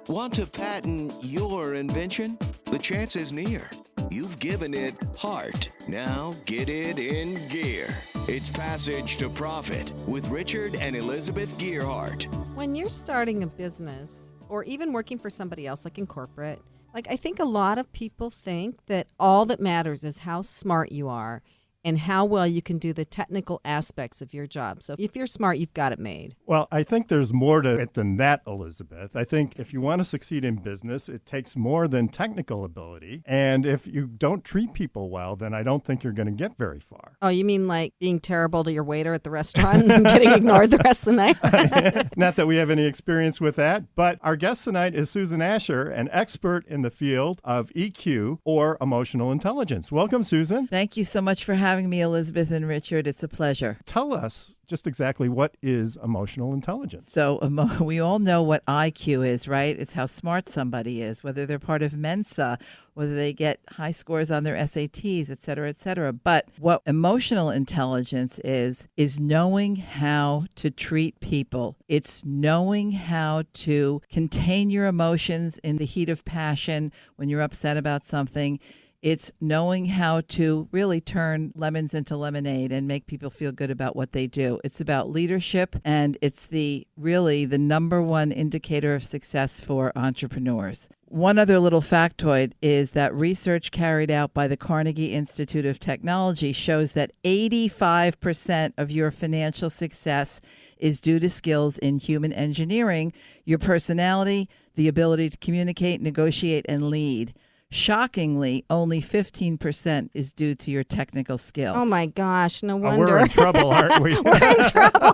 Want to patent your invention? The chance is near. You've given it heart. Now get it in gear. It's Passage to Profit with Richard and Elizabeth Gearhart. When you're starting a business or even working for somebody else, like in corporate, I think a lot of people think that all that matters is how smart you are and how well you can do the technical aspects of your job. So if you're smart, you've got it made. Well, I think there's more to it than that, Elizabeth. I think if you want to succeed in business, it takes more than technical ability. And if you don't treat people well, then I don't think you're going to get very far. Oh, you mean like being terrible to your waiter at the restaurant and getting ignored the rest of the night? Not that we have any experience with that, but our guest tonight is Susan Ascher, an expert in the field of EQ or emotional intelligence. Welcome, Susan. Thank you so much for having me, Elizabeth and Richard. It's a pleasure. Tell us just exactly what is emotional intelligence. So we all know what IQ is, right? It's how smart somebody is, whether they're part of Mensa, whether they get high scores on their SATs, et cetera, et cetera. But what emotional intelligence is knowing how to treat people. It's knowing how to contain your emotions in the heat of passion when you're upset about something. It's knowing how to really turn lemons into lemonade and make people feel good about what they do. It's about leadership, and it's really the number one indicator of success for entrepreneurs. One other little factoid is that research carried out by the Carnegie Institute of Technology shows that 85% of your financial success is due to skills in human engineering, your personality, the ability to communicate, negotiate, and lead. Shockingly, only 15% is due to your technical skill. Oh, my gosh. No wonder. We're in trouble, aren't we? We're in trouble.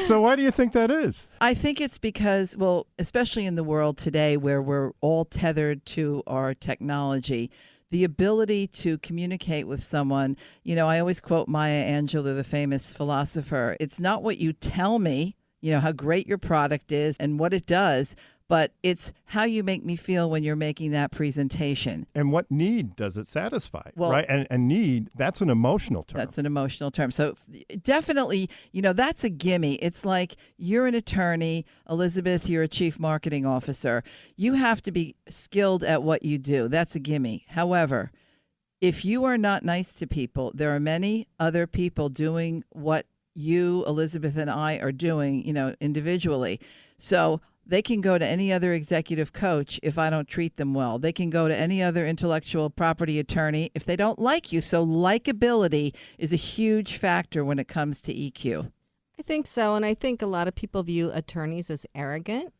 So why do you think that is? I think it's because, well, especially in the world today where we're all tethered to our technology, the ability to communicate with someone, I always quote Maya Angelou, the famous philosopher. It's not what you tell me, how great your product is and what it does, but it's how you make me feel when you're making that presentation. And what need does it satisfy, well, right? And need, that's an emotional term. That's an emotional term. So definitely, that's a gimme. It's like you're an attorney, Elizabeth, you're a chief marketing officer. You have to be skilled at what you do. That's a gimme. However, if you are not nice to people, there are many other people doing what you, Elizabeth, and I are doing, individually. So they can go to any other executive coach if I don't treat them well. They can go to any other intellectual property attorney if they don't like you. So likability is a huge factor when it comes to EQ. I think so. And I think a lot of people view attorneys as arrogant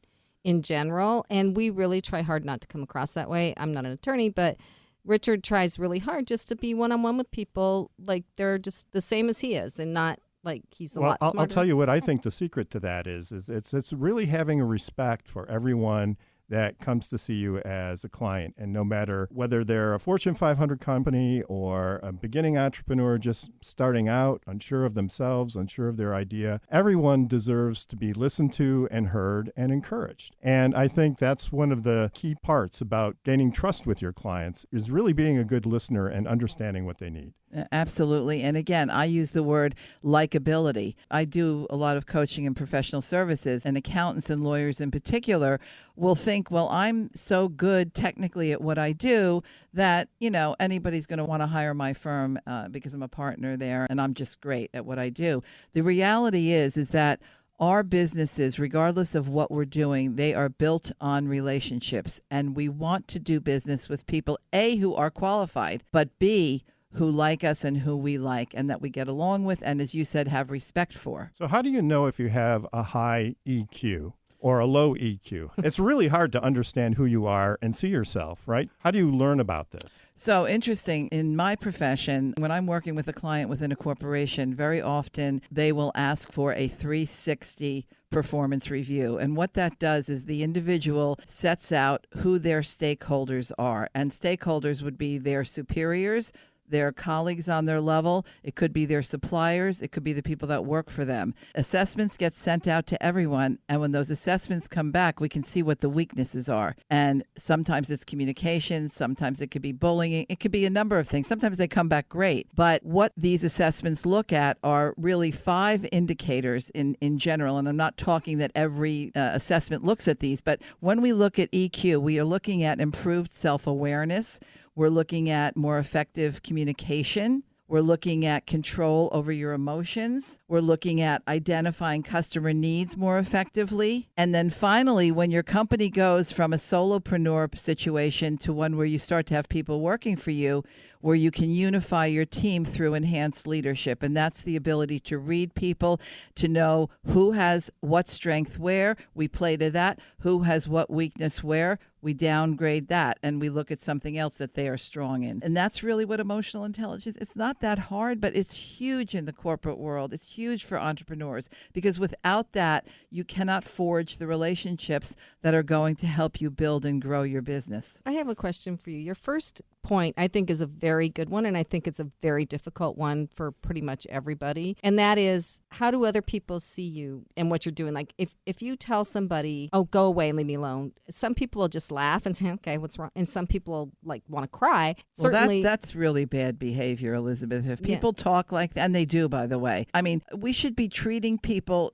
in general. And we really try hard not to come across that way. I'm not an attorney, but Richard tries really hard just to be one-on-one with people like they're just the same as he is and not like he's a lot smarter. I'll tell you what I think the secret to that is it's really having a respect for everyone that comes to see you as a client. And no matter whether they're a Fortune 500 company or a beginning entrepreneur just starting out, unsure of themselves, unsure of their idea, everyone deserves to be listened to and heard and encouraged. And I think that's one of the key parts about gaining trust with your clients is really being a good listener and understanding what they need. Absolutely. And again, I use the word likability. I do a lot of coaching and professional services, and accountants and lawyers in particular will think, well, I'm so good technically at what I do that, anybody's going to want to hire my firm because I'm a partner there and I'm just great at what I do. The reality is that our businesses, regardless of what we're doing, they are built on relationships. And we want to do business with people, A, who are qualified, but B, who like us and who we like and that we get along with and, as you said, have respect for. So how do you know if you have a high EQ or a low EQ? It's really hard to understand who you are and see yourself, right? How do you learn about this? So interesting. In my profession, when I'm working with a client within a corporation, very often they will ask for a 360 performance review. And what that does is the individual sets out who their stakeholders are. And stakeholders would be their superiors, their colleagues on their level. It could be their suppliers. It could be the people that work for them. Assessments get sent out to everyone. And when those assessments come back, we can see what the weaknesses are. And sometimes it's communication. Sometimes it could be bullying. It could be a number of things. Sometimes they come back great. But what these assessments look at are really 5 indicators in general. And I'm not talking that every assessment looks at these, but when we look at EQ, we are looking at improved self-awareness. We're looking at more effective communication. We're looking at control over your emotions. We're looking at identifying customer needs more effectively. And then finally, when your company goes from a solopreneur situation to one where you start to have people working for you, where you can unify your team through enhanced leadership. And that's the ability to read people, to know who has what strength where, we play to that, who has what weakness where, we downgrade that, and we look at something else that they are strong in. And that's really what emotional intelligence, it's not that hard, but it's huge in the corporate world. It's huge for entrepreneurs, because without that, you cannot forge the relationships that are going to help you build and grow your business. I have a question for you. Your first point, I think, is a very good one, and I think it's a very difficult one for pretty much everybody. And that is, how do other people see you and what you're doing? Like, if you tell somebody, oh, go away and leave me alone, some people will just laugh and say, okay, what's wrong? And some people will, like, want to cry. Certainly, that's really bad behavior, Elizabeth. If people talk like that, and they do, by the way. I mean, we should be treating people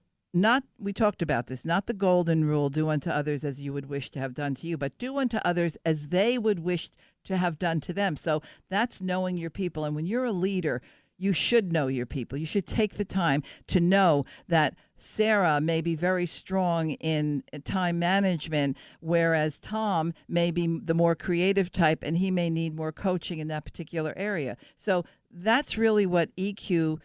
we talked about this, not the golden rule, do unto others as you would wish to have done to you, but do unto others as they would wish to have done to them. So that's knowing your people. And when you're a leader, you should know your people. You should take the time to know that Sarah may be very strong in time management, whereas Tom may be the more creative type, and he may need more coaching in that particular area. So that's really what EQ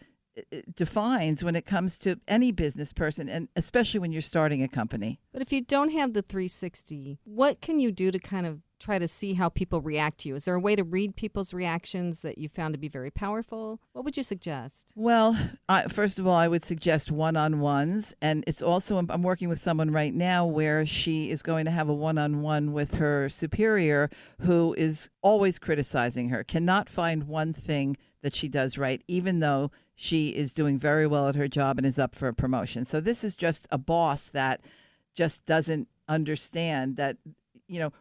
defines when it comes to any business person, and especially when you're starting a company. But if you don't have the 360, what can you do to kind of try to see how people react to you? Is there a way to read people's reactions that you found to be very powerful? What would you suggest? Well, first of all, I would suggest one-on-ones. And it's also, I'm working with someone right now where she is going to have a one-on-one with her superior who is always criticizing her, cannot find one thing that she does right, even though she is doing very well at her job and is up for a promotion. So this is just a boss that just doesn't understand that,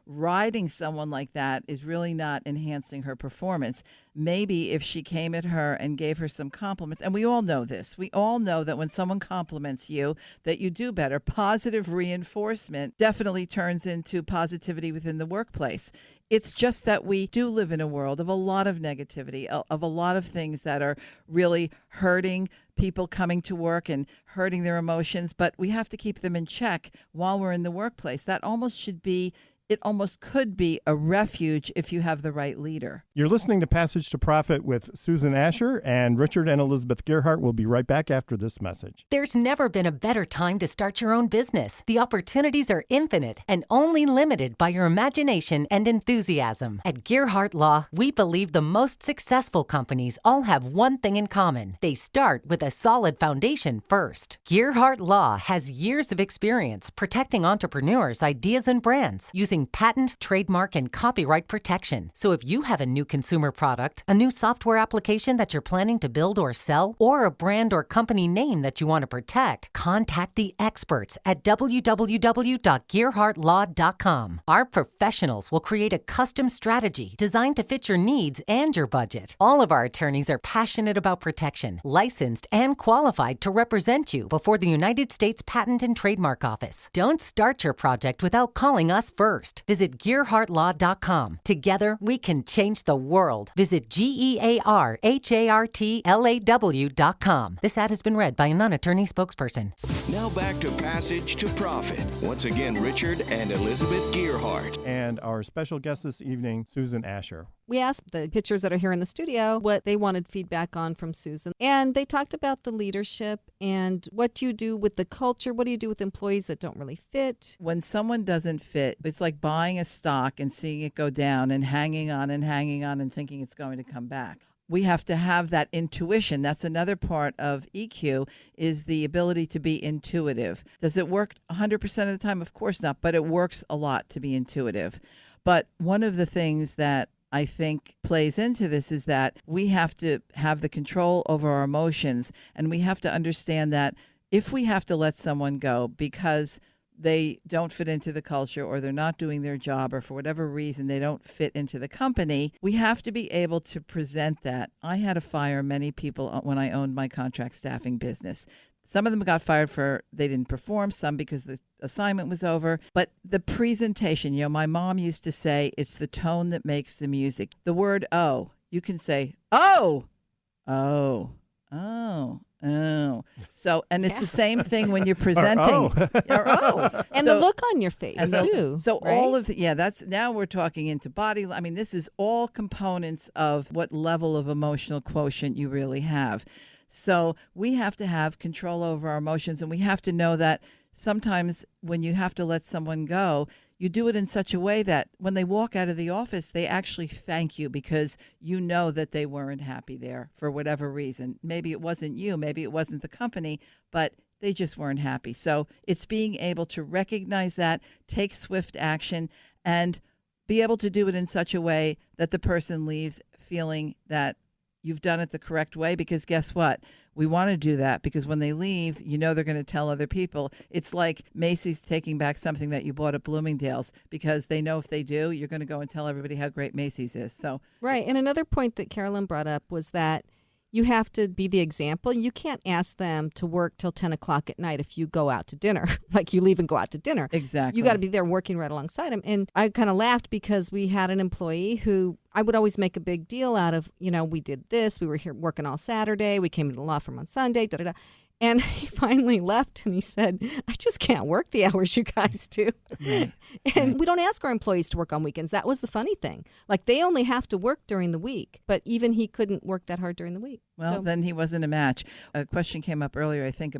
riding someone like that is really not enhancing her performance. Maybe if she came at her and gave her some compliments, and we all know this, we all know that when someone compliments you, that you do better. Positive reinforcement definitely turns into positivity within the workplace. It's just that we do live in a world of a lot of negativity, of a lot of things that are really hurting people coming to work and hurting their emotions, but we have to keep them in check while we're in the workplace. That it almost could be a refuge if you have the right leader. You're listening to Passage to Profit with Susan Ascher, and Richard and Elizabeth Gearhart will be right back after this message. There's never been a better time to start your own business. The opportunities are infinite and only limited by your imagination and enthusiasm. At Gearhart Law, we believe the most successful companies all have one thing in common. They start with a solid foundation first. Gearhart Law has years of experience protecting entrepreneurs' ideas and brands using patent, trademark, and copyright protection. So if you have a new consumer product, a new software application that you're planning to build or sell, or a brand or company name that you want to protect, contact the experts at www.gearhartlaw.com. Our professionals will create a custom strategy designed to fit your needs and your budget. All of our attorneys are passionate about protection, licensed and qualified to represent you before the United States Patent and Trademark Office. Don't start your project without calling us first. Visit GearhartLaw.com. Together, we can change the world. Visit GearhartLaw.com. This ad has been read by a non-attorney spokesperson. Now back to Passage to Profit. Once again, Richard and Elizabeth Gearhart. And our special guest this evening, Susan Ascher. We asked the pitchers that are here in the studio what they wanted feedback on from Susan. And they talked about the leadership and what you do with the culture. What do you do with employees that don't really fit? When someone doesn't fit, it's like buying a stock and seeing it go down and hanging on and thinking it's going to come back. We have to have that intuition. That's another part of EQ, is the ability to be intuitive. Does it work 100% of the time? Of course not, but it works a lot to be intuitive. But one of the things that I think plays into this is that we have to have the control over our emotions, and we have to understand that if we have to let someone go because they don't fit into the culture or they're not doing their job or for whatever reason they don't fit into the company, we have to be able to present that. I had to fire many people when I owned my contract staffing business. Some of them got fired for they didn't perform, some because the assignment was over. But the presentation, my mom used to say, it's the tone that makes the music. The word "oh," you can say, "oh, oh, oh." Oh, so, and it's the same thing when you're presenting. And the look on your face too. So right? all of now we're talking into body. I mean, this is all components of what level of emotional quotient you really have. So we have to have control over our emotions, and we have to know that sometimes when you have to let someone go, you do it in such a way that when they walk out of the office, they actually thank you because you know that they weren't happy there for whatever reason. Maybe it wasn't you, maybe it wasn't the company, but they just weren't happy. So it's being able to recognize that, take swift action, and be able to do it in such a way that the person leaves feeling that you've done it the correct way, because guess what? We want to do that because when they leave, they're going to tell other people. It's like Macy's taking back something that you bought at Bloomingdale's because they know if they do, you're going to go and tell everybody how great Macy's is. So right. And another point that Carolyn brought up was that you have to be the example. You can't ask them to work till 10 o'clock at night if you go out to dinner, like you leave and go out to dinner. Exactly. You got to be there working right alongside them. And I kind of laughed because we had an employee who I would always make a big deal out of, we did this. We were here working all Saturday. We came to the law firm on Sunday, da-da-da. And he finally left and he said, I just can't work the hours you guys do. Right. And we don't ask our employees to work on weekends. That was the funny thing. Like they only have to work during the week, but even he couldn't work that hard during the week. Well, then he wasn't a match. A question came up earlier, I think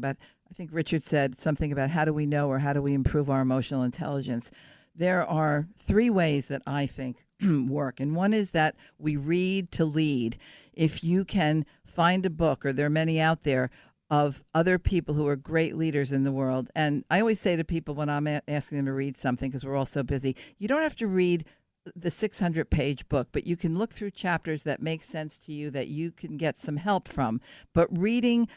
Richard said something about how do we know or how do we improve our emotional intelligence. There are 3 ways that I think work. And one is that we read to lead. If you can find a book, or there are many out there, of other people who are great leaders in the world. And I always say to people when I'm asking them to read something, because we're all so busy, you don't have to read the 600-page book, but you can look through chapters that make sense to you that you can get some help from. But reading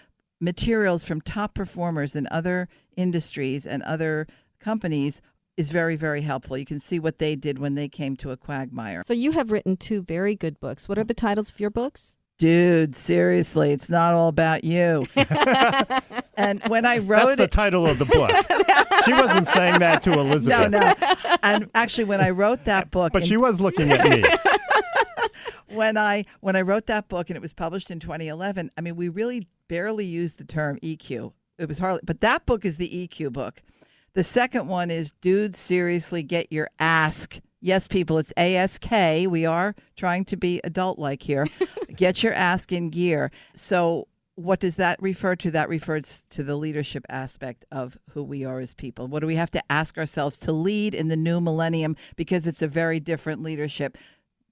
materials from top performers in other industries and other companies is very, very helpful. You can see what they did when they came to a quagmire. So you have written 2 very good books. What are the titles of your books? Dude, seriously, it's not all about you. And when I wrote That's the title of the book. She wasn't saying that to Elizabeth. No. And actually, when I wrote that book... But she was looking at me. When I wrote that book and it was published in 2011, I mean, we really barely used the term EQ. It was hardly... But that book is the EQ book. The second one is, dude, seriously, get your ask. Yes, people, it's ASK. We are trying to be adult-like here. Get your ask in gear. So what does that refer to? That refers to the leadership aspect of who we are as people. What do we have to ask ourselves to lead in the new millennium? Because it's a very different leadership.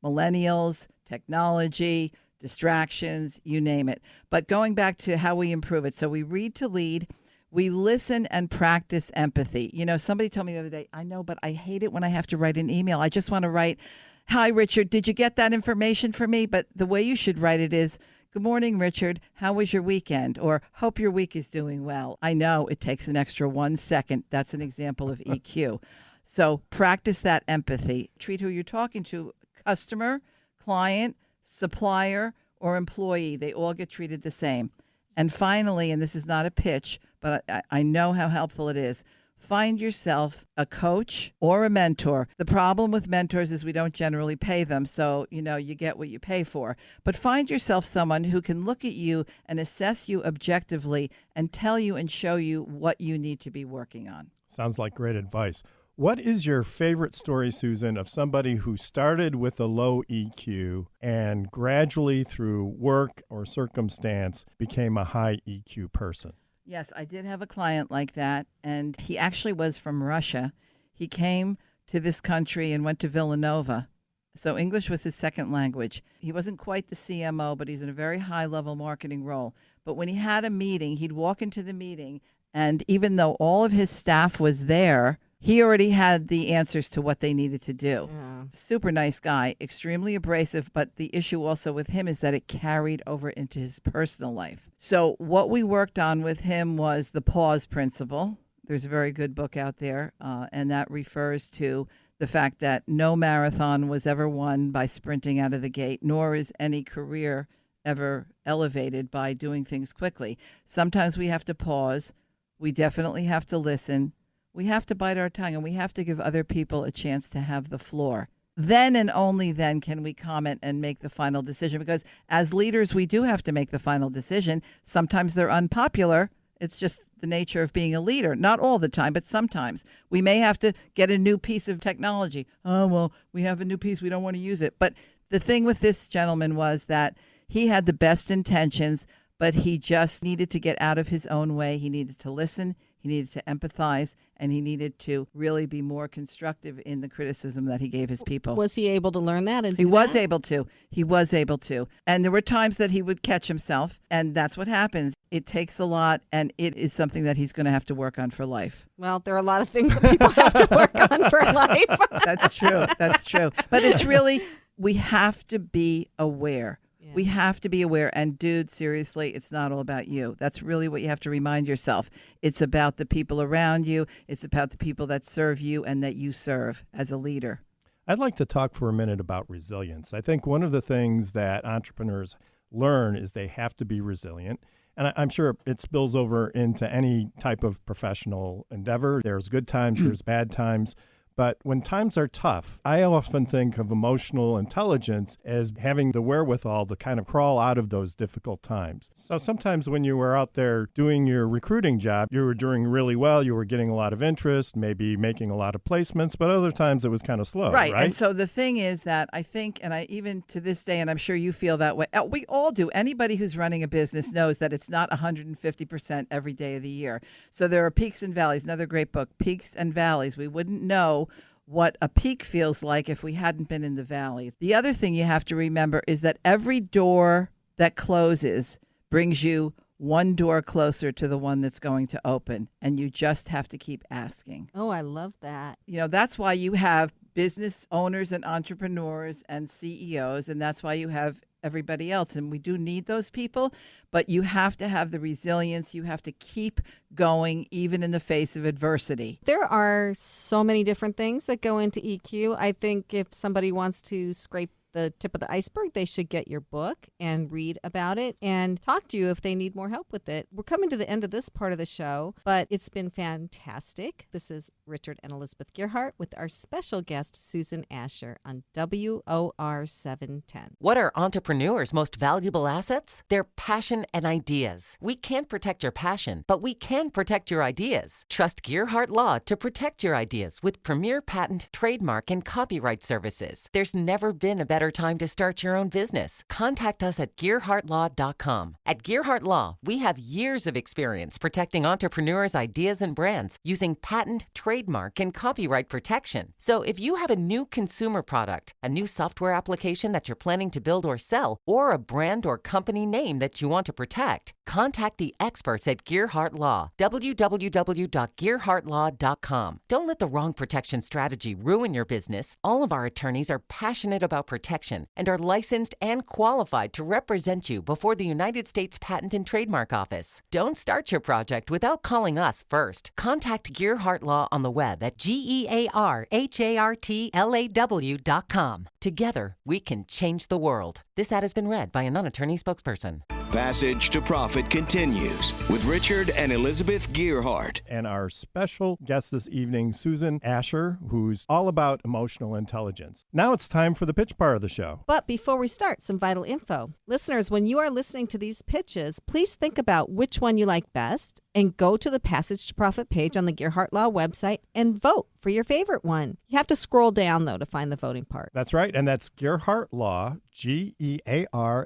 Millennials, technology, distractions, you name it. But going back to how we improve it. So we read to lead. We listen and practice empathy. Somebody told me the other day, I know, but I hate it when I have to write an email. I just want to write, hi, Richard, did you get that information for me? But the way you should write it is, good morning, Richard. How was your weekend? Or hope your week is doing well. I know it takes an extra 1 second. That's an example of EQ. So practice that empathy. Treat who you're talking to, customer, client, supplier, or employee. They all get treated the same. And finally, and this is not a pitch, but I know how helpful it is, find yourself a coach or a mentor. The problem with mentors is we don't generally pay them, so, you get what you pay for. But find yourself someone who can look at you and assess you objectively and tell you and show you what you need to be working on. Sounds like great advice. What is your favorite story, Susan, of somebody who started with a low EQ and gradually through work or circumstance became a high EQ person? Yes, I did have a client like that, and he actually was from Russia. He came to this country and went to Villanova. So English was his second language. He wasn't quite the CMO, but he's in a very high-level marketing role. But when he had a meeting, he'd walk into the meeting, and even though all of his staff was there, He already had the answers to what they needed to do. Yeah. Super nice guy, extremely abrasive, but the issue also with him is that it carried over into his personal life. So what we worked on with him was the pause principle. There's a very good book out there, and that refers to the fact that no marathon was ever won by sprinting out of the gate, nor is any career ever elevated by doing things quickly. Sometimes we have to pause. We definitely have to listen. We have to bite our tongue, and we have to give other people a chance to have the floor. Then and only then can we comment and make the final decision, because as leaders, we do have to make the final decision. Sometimes they're unpopular. It's just the nature of being a leader. Not all the time, but sometimes. We may have to get a new piece of technology. Oh, well, we have a new piece. We don't want to use it. But the thing with this gentleman was that he had the best intentions, but he just needed to get out of his own way. He needed to listen. He needed to empathize, and he needed to really be more constructive in the criticism that he gave his people. Was he able to learn that? And He was able to. He was able to. And there were times that he would catch himself, and that's what happens. It takes a lot, and it is something that he's going to have to work on for life. Well, there are a lot of things that people have to work on for life. That's true. That's true. But it's really, we have to be aware. We have to be aware. And dude, seriously, it's not all about you. That's really what you have to remind yourself. It's about the people around you. It's about the people that serve you and that you serve as a leader. I'd like to talk for a minute about resilience. I think one of the things that entrepreneurs learn is they have to be resilient. And I'm sure it spills over into any type of professional endeavor. There's good times, there's bad times. But when times are tough, I often think of emotional intelligence as having the wherewithal to kind of crawl out of those difficult times. So sometimes when you were out there doing your recruiting job, you were doing really well. You were getting a lot of interest, maybe making a lot of placements, but other times it was kind of slow, right? And so the thing is that I think, and I even to this day, and I'm sure you feel that way, we all do. Anybody who's running a business knows that it's not 150% every day of the year. So there are peaks and valleys. Another great book, Peaks and Valleys. We wouldn't know what a peak feels like if we hadn't been in the valley. The other thing you have to remember is that every door that closes brings you one door closer to the one that's going to open, and you just have to keep asking. Oh, I love that. You know, that's why you have business owners and entrepreneurs and CEOs, and that's why you have everybody else. And we do need those people, but you have to have the resilience. You have to keep going even in the face of adversity. There are so many different things that go into EQ. I think if somebody wants to scrape the tip of the iceberg, they should get your book and read about it and talk to you if they need more help with it. We're coming to the end of this part of the show, but it's been fantastic. This is Richard and Elizabeth Gearhart with our special guest, Susan Ascher, on WOR 710. What are entrepreneurs' most valuable assets? Their passion and ideas. We can't protect your passion, but we can protect your ideas. Trust Gearhart Law to protect your ideas with premier patent, trademark, and copyright services. There's never been a better time to start your own business. Contact us at GearhartLaw.com. At Gearhart Law, we have years of experience protecting entrepreneurs' ideas and brands using patent, trademark, and copyright protection. So if you have a new consumer product, a new software application that you're planning to build or sell, or a brand or company name that you want to protect, contact the experts at Gearhart Law. www.gearhartlaw.com. Don't let the wrong protection strategy ruin your business. All of our attorneys are passionate about protection and are licensed and qualified to represent you before the United States Patent and Trademark Office. Don't start your project without calling us first. Contact Gearhart Law on the web at GearhartLaw.com. Together, we can change the world. This ad has been read by a non-attorney spokesperson. Passage to Profit continues with Richard and Elizabeth Gearhart. And our special guest this evening, Susan Ascher, who's all about emotional intelligence. Now it's time for the pitch part of the show. But before we start, some vital info. Listeners, when you are listening to these pitches, please think about which one you like best and go to the Passage to Profit page on the Gearhart Law website and vote for your favorite one. You have to scroll down, though, to find the voting part. That's right, and that's Gearhart Law, GearhartLaw,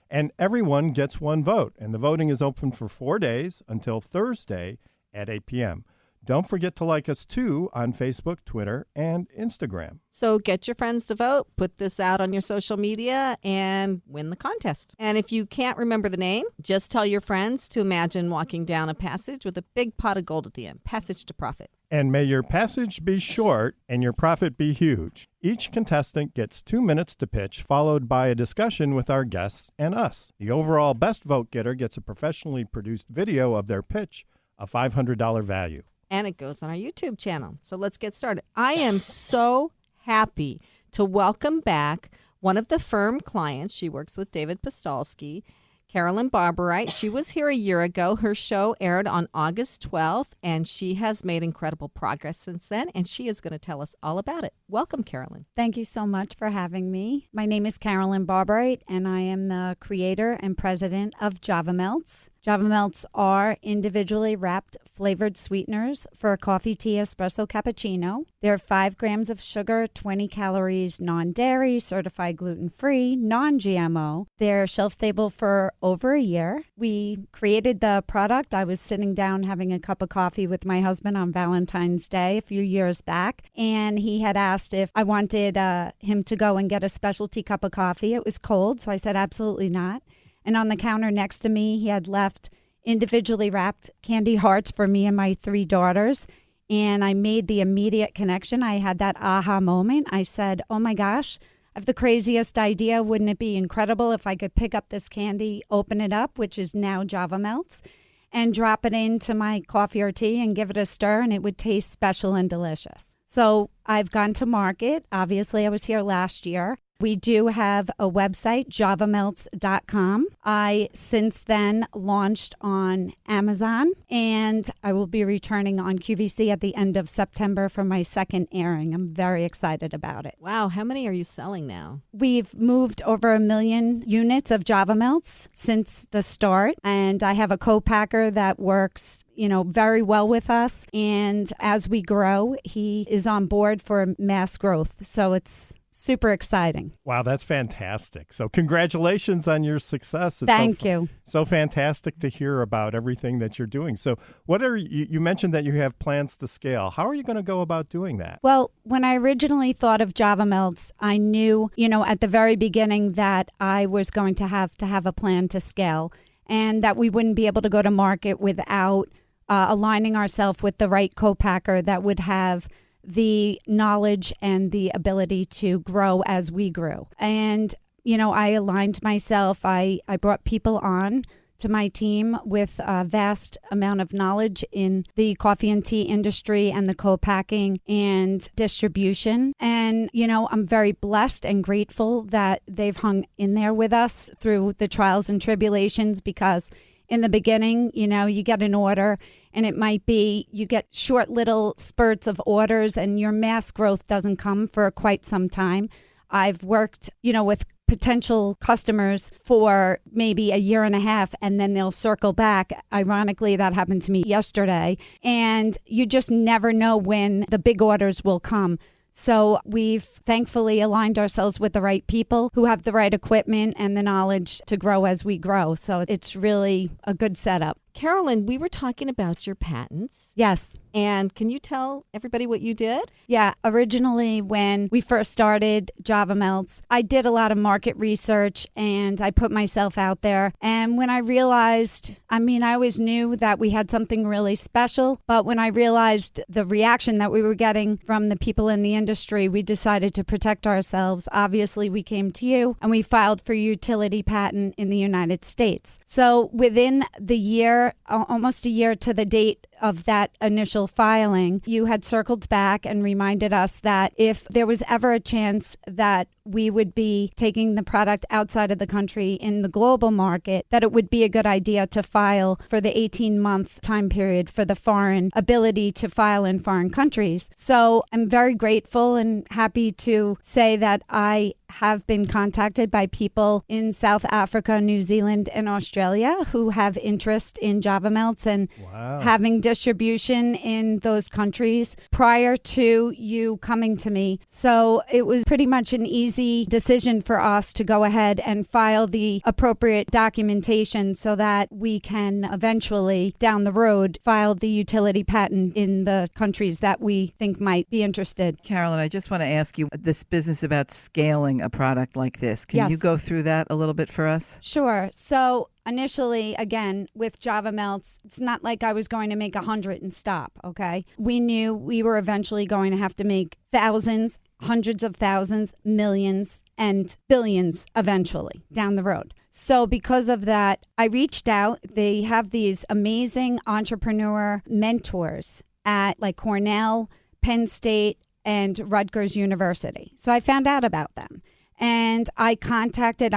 and everyone gets one vote. And the voting is open for 4 days until Thursday at 8 p.m. Don't forget to like us too on Facebook, Twitter, and Instagram. So get your friends to vote, put this out on your social media, and win the contest. And if you can't remember the name, just tell your friends to imagine walking down a passage with a big pot of gold at the end. Passage to profit. And may your passage be short and your profit be huge. Each contestant gets 2 minutes to pitch, followed by a discussion with our guests and us. The overall best vote getter gets a professionally produced video of their pitch, a $500 value. And it goes on our YouTube channel. So let's get started. I am so happy to welcome back one of the firm clients. She works with David Postolsky, Carolyn Barberite. She was here a year ago. Her show aired on August 12th, and she has made incredible progress since then, and she is going to tell us all about it. Welcome, Carolyn. Thank you so much for having me. My name is Carolyn Barberite, and I am the creator and president of Java Melts. Java Melts are individually wrapped flavored sweeteners for a coffee, tea, espresso, cappuccino. They're 5 grams of sugar, 20 calories, non-dairy, certified gluten-free, non-GMO. They're shelf-stable for over a year. We created the product. I was sitting down having a cup of coffee with my husband on Valentine's Day a few years back, and he had asked if I wanted him to go and get a specialty cup of coffee. It was cold, so I said absolutely not. And on the counter next to me, he had left individually wrapped candy hearts for me and my 3 daughters. And I made the immediate connection. I had that aha moment. I said, oh my gosh, I have the craziest idea. Wouldn't it be incredible if I could pick up this candy, open it up, which is now Java Melts, and drop it into my coffee or tea and give it a stir, and it would taste special and delicious. So I've gone to market. Obviously, I was here last year. We do have a website, javamelts.com. I since then launched on Amazon, and I will be returning on QVC at the end of September for my second airing. I'm very excited about it. Wow, how many are you selling now? We've moved over 1 million units of Java Melts since the start, and I have a co-packer that works, very well with us. And as we grow, he is on board for mass growth. So it's super exciting. Wow, that's fantastic. So congratulations on your success. It's Thank you. So fantastic to hear about everything that you're doing. So what are you mentioned that you have plans to scale. How are you going to go about doing that? Well, when I originally thought of Java Melts, I knew, at the very beginning that I was going to have a plan to scale, and that we wouldn't be able to go to market without aligning ourselves with the right co-packer that would have the knowledge and the ability to grow as we grew. And, I aligned myself. I brought people on to my team with a vast amount of knowledge in the coffee and tea industry and the co-packing and distribution. And, I'm very blessed and grateful that they've hung in there with us through the trials and tribulations, because in the beginning, you get an order, and it might be you get short little spurts of orders, and your mass growth doesn't come for quite some time. I've worked, with potential customers for maybe a year and a half, and then they'll circle back. Ironically, that happened to me yesterday. And you just never know when the big orders will come. So we've thankfully aligned ourselves with the right people who have the right equipment and the knowledge to grow as we grow. So it's really a good setup. Carolyn, we were talking about your patents. Yes. And can you tell everybody what you did? Yeah. Originally, when we first started Java Melts, I did a lot of market research and I put myself out there. And when I realized, I always knew that we had something really special, but when I realized the reaction that we were getting from the people in the industry, we decided to protect ourselves. Obviously, we came to you and we filed for utility patent in the United States. So within the year, almost a year to the date of that initial filing, you had circled back and reminded us that if there was ever a chance that we would be taking the product outside of the country in the global market, that it would be a good idea to file for the 18-month time period for the foreign ability to file in foreign countries. So I'm very grateful and happy to say that I have been contacted by people in South Africa, New Zealand, and Australia who have interest in Java Melts and having distribution in those countries prior to you coming to me. So it was pretty much an easy easy decision for us to go ahead and file the appropriate documentation so that we can eventually, down the road, file the utility patent in the countries that we think might be interested. Carolyn, I just want to ask you this business about scaling a product like this. Can Yes. you go through that a little bit for us? Sure. So initially, again, with Java Melts, it's not like I was going to make 100 and stop, okay? We knew we were eventually going to have to make thousands, hundreds of thousands, millions, and billions eventually down the road. So because of that, I reached out. They have these amazing entrepreneur mentors at like Cornell, Penn State, and Rutgers University. So I found out about them. And I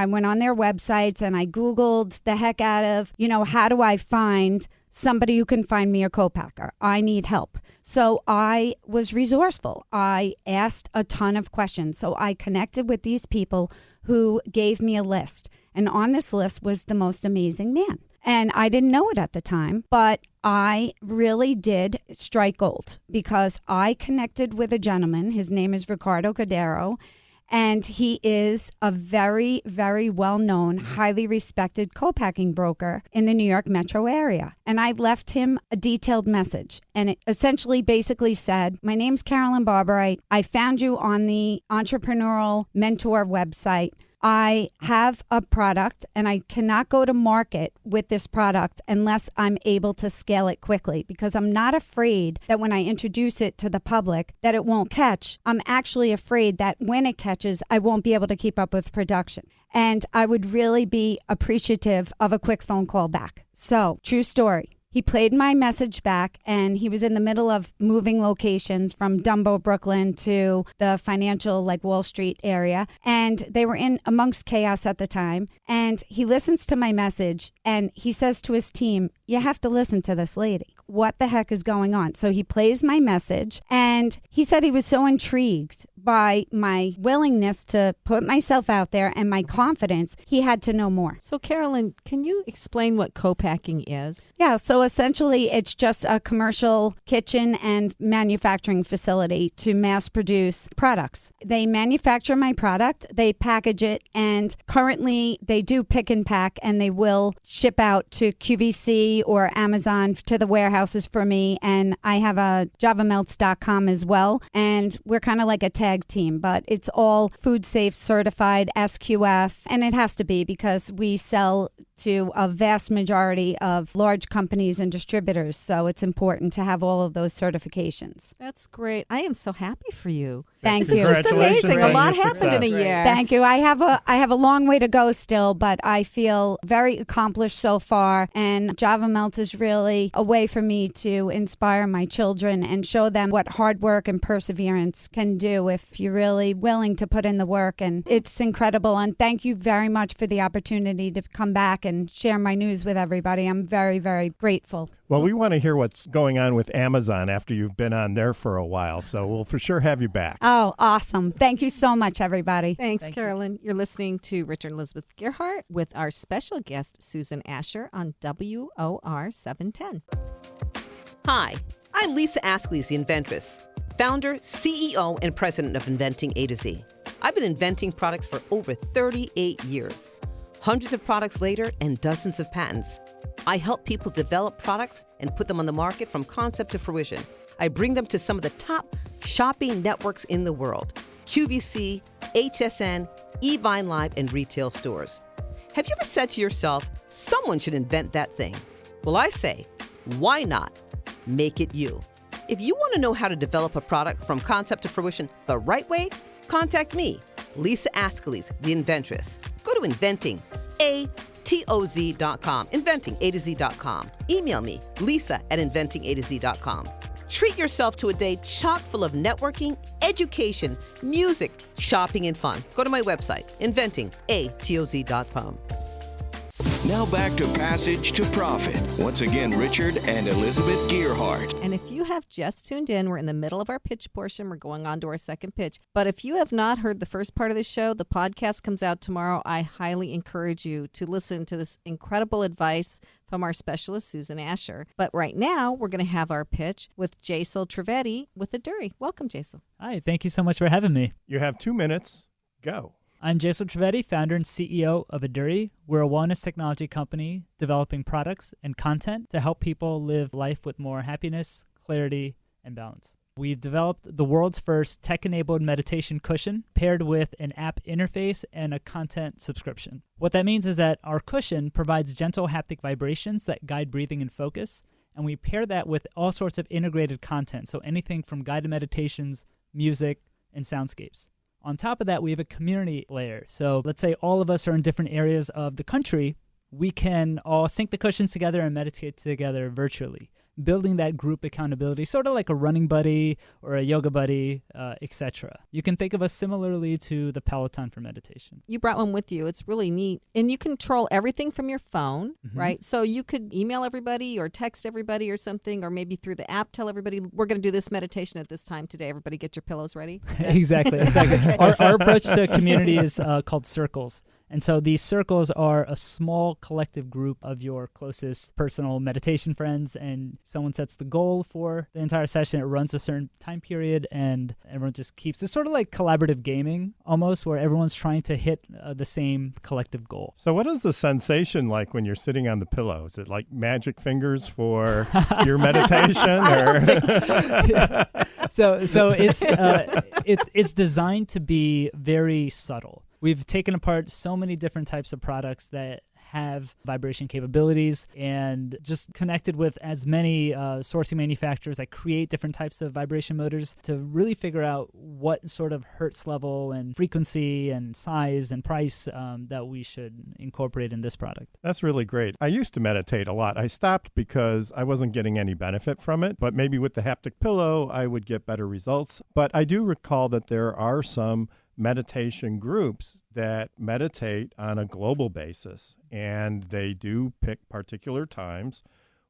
went on their websites and I Googled the heck out of, how do I find somebody who can find me a co-packer? I need help. So I was resourceful. I asked a ton of questions. So I connected with these people who gave me a list. And on this list was the most amazing man. And I didn't know it at the time, but I really did strike gold because I connected with a gentleman. His name is Ricardo Cordero. And he is a very, very well-known, highly respected co-packing broker in the New York metro area. And I left him a detailed message. And it essentially basically said, my name's Carolyn Barberite. I found you on the Entrepreneurial Mentor website. I have a product and I cannot go to market with this product unless I'm able to scale it quickly because I'm not afraid that when I introduce it to the public that it won't catch. I'm actually afraid that when it catches, I won't be able to keep up with production. And I would really be appreciative of a quick phone call back. So, true story. He played my message back, and he was in the middle of moving locations from Dumbo, Brooklyn to the financial, like Wall Street area. And they were in amongst chaos at the time. And he listens to my message, and he says to his team, you have to listen to this lady. What the heck is going on? So he plays my message, and he said he was so intrigued by my willingness to put myself out there and my confidence, he had to know more. So, Carolyn, can you explain what co-packing is? Yeah, so essentially it's just a commercial kitchen and manufacturing facility to mass produce products. They manufacture my product, they package it, and currently they do pick and pack, and they will ship out to QVC or Amazon to the warehouses for me. And I have a javamelts.com as well, and we're kind of like a tag team, but it's all food safe certified SQF, and it has to be because we sell to a vast majority of large companies and distributors, so it's important to have all of those certifications. That's great. I am so happy for you. Thank This you. is just amazing. A lot Your happened in a success. year. Thank you. I have a long way to go still, but I feel very accomplished so far, and Java Melts is really a way for me to inspire my children and show them what hard work and perseverance can do if you're really willing to put in the work, and it's incredible. And thank you very much for the opportunity to come back and share my news with everybody. I'm very, very grateful. Well, we want to hear what's going on with Amazon after you've been on there for a while, so we'll for sure have you back. Oh, awesome. Thank you so much, everybody. Thanks, Carolyn. You're listening to Richard and Elizabeth Gearhart with our special guest, Susan Ascher, on WOR 710. Hi, I'm Lisa Askley's the inventress, founder, CEO, and president of Inventing A to Z. I've been inventing products for over 38 years. Hundreds of products later and dozens of patents. I help people develop products and put them on the market from concept to fruition. I bring them to some of the top shopping networks in the world: QVC, HSN, eVine Live, and retail stores. Have you ever said to yourself, someone should invent that thing? Well, I say, why not? Make it you. If you want to know how to develop a product from concept to fruition the right way, contact me, Lisa Askley's the inventress. Go to inventingatoz.com, inventingatoz.com. Email me, lisa@inventingatoz.com. Treat yourself to a day chock full of networking, education, music, shopping, and fun. Go to my website, inventingatoz.com. Now back to Passage to Profit. Once again, Richard and Elizabeth Gearhart. And if you have just tuned in, we're in the middle of our pitch portion. We're going on to our second pitch. But if you have not heard the first part of the show, the podcast comes out tomorrow. I highly encourage you to listen to this incredible advice from our specialist, Susan Ascher. But right now, we're going to have our pitch with Jaisal Trivedi with the Dury. Welcome, Jaisal. Hi, thank you so much for having me. You have 2 minutes. go. I'm Jason Trivedi, founder and CEO of Aduri. We're a wellness technology company developing products and content to help people live life with more happiness, clarity, and balance. We've developed the world's first tech-enabled meditation cushion paired with an app interface and a content subscription. What that means is that our cushion provides gentle haptic vibrations that guide breathing and focus, and we pair that with all sorts of integrated content, so anything from guided meditations, music, and soundscapes. On top of that, we have a community layer. So let's say all of us are in different areas of the country. We can all sync the cushions together and meditate together virtually, building that group accountability, sort of like a running buddy or a yoga buddy, etc. You can think of us similarly to the Peloton for meditation. You brought one with you. It's really neat. And you control everything from your phone, right? So you could email everybody or text everybody or something, or maybe through the app tell everybody, we're going to do this meditation at this time today. Everybody get your pillows ready. Exactly. Okay. Our approach to community is called circles. And so these circles are a small collective group of your closest personal meditation friends, and someone sets the goal for the entire session. It runs a certain time period, and everyone just keeps it's sort of like collaborative gaming almost, where everyone's trying to hit the same collective goal. So what is the sensation like when you're sitting on the pillow? Is it like magic fingers for your meditation? Or Yeah. So it's designed to be very subtle. We've taken apart so many different types of products that have vibration capabilities and just connected with as many sourcing manufacturers that create different types of vibration motors to really figure out what sort of hertz level and frequency and size and price that we should incorporate in this product. That's really great. I used to meditate a lot. I stopped because I wasn't getting any benefit from it, but maybe with the haptic pillow, I would get better results. But I do recall that there are some meditation groups that meditate on a global basis, and they do pick particular times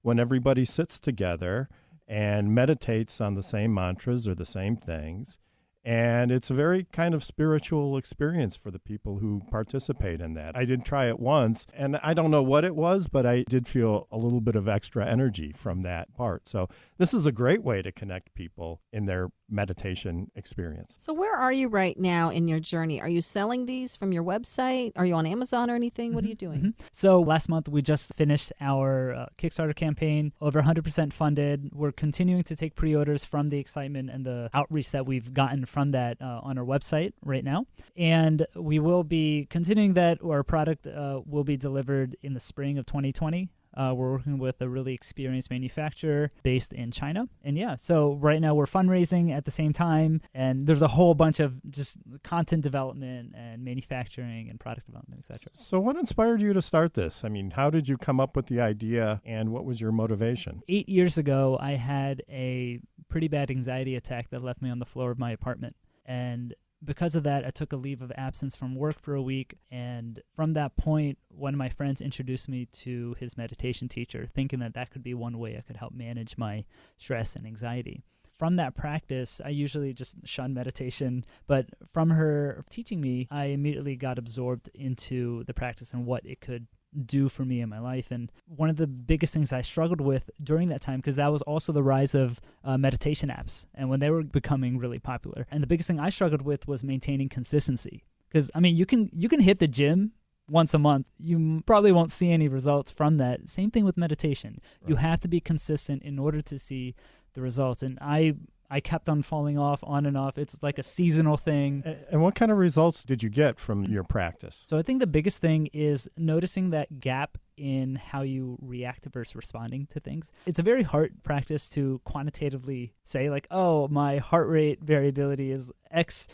when everybody sits together and meditates on the same mantras or the same things. And it's a very kind of spiritual experience for the people who participate in that. I did try it once, and I don't know what it was, but I did feel a little bit of extra energy from that part. So this is a great way to connect people in their meditation experience. So where are you right now in your journey? Are you selling these from your website? Are you on Amazon or anything? What are you doing? So last month, we just finished our Kickstarter campaign, over 100% funded. We're continuing to take pre-orders from the excitement and the outreach that we've gotten from that on our website right now. And we will be continuing that. Our product will be delivered in the spring of 2020. We're working with a really experienced manufacturer based in China. And yeah, so right now we're fundraising at the same time. And there's a whole bunch of just content development and manufacturing and product development, etc. So what inspired you to start this? I mean, how did you come up with the idea, and what was your motivation? 8 years ago, I had a pretty bad anxiety attack that left me on the floor of my apartment. And because of that, I took a leave of absence from work for a week. And from that point, one of my friends introduced me to his meditation teacher, thinking that that could be one way I could help manage my stress and anxiety. From that practice, I usually just shun meditation. But from her teaching me, I immediately got absorbed into the practice and what it could do for me in my life. And one of the biggest things I struggled with during that time, because that was also the rise of meditation apps and when they were becoming really popular. And the biggest thing I struggled with was maintaining consistency. Because, I mean, you can hit the gym once a month. You probably won't see any results from that. Same thing with meditation. Right. You have to be consistent in order to see the results. And I kept on falling off on and off. It's like a seasonal thing. And what kind of results did you get from your practice? So I think the biggest thing is noticing that gap in how you react versus responding to things. It's a very hard practice to quantitatively say like, oh, my heart rate variability is X